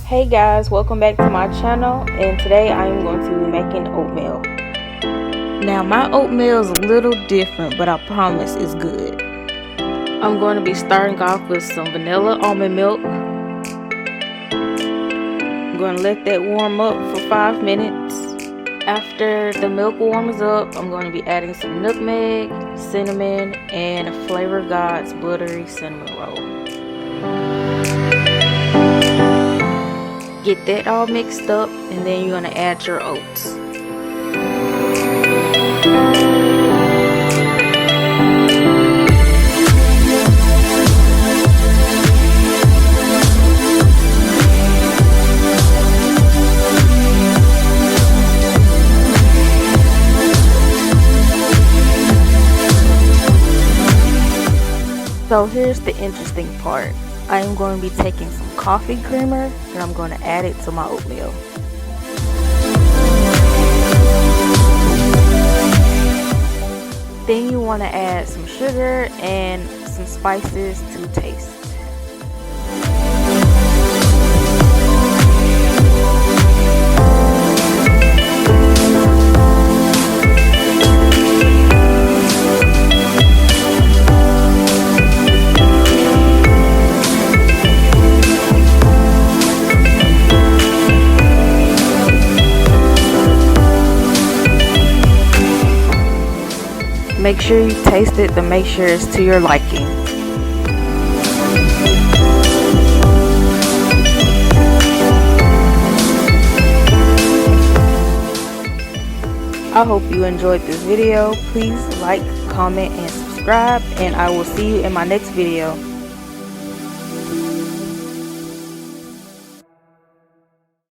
Hey guys, welcome back to my channel, and today I am going to be making oatmeal. Now my oatmeal is a little different, but I promise it's good. I'm going to be starting off with some vanilla almond milk. I'm going to let that warm up for 5 minutes. After the milk warms up, I'm going to be adding some nutmeg, cinnamon, and Flavor God's Buttery cinnamon roll. Get that all mixed up, and then you're going to add your oats. So here's the interesting part. I am going to be taking some coffee creamer and I'm going to add it to my oatmeal. Then you want to add some sugar and some spices to taste. Make sure you taste it to make sure it's to your liking. I hope you enjoyed this video. Please like, comment, and subscribe, and I will see you in my next video.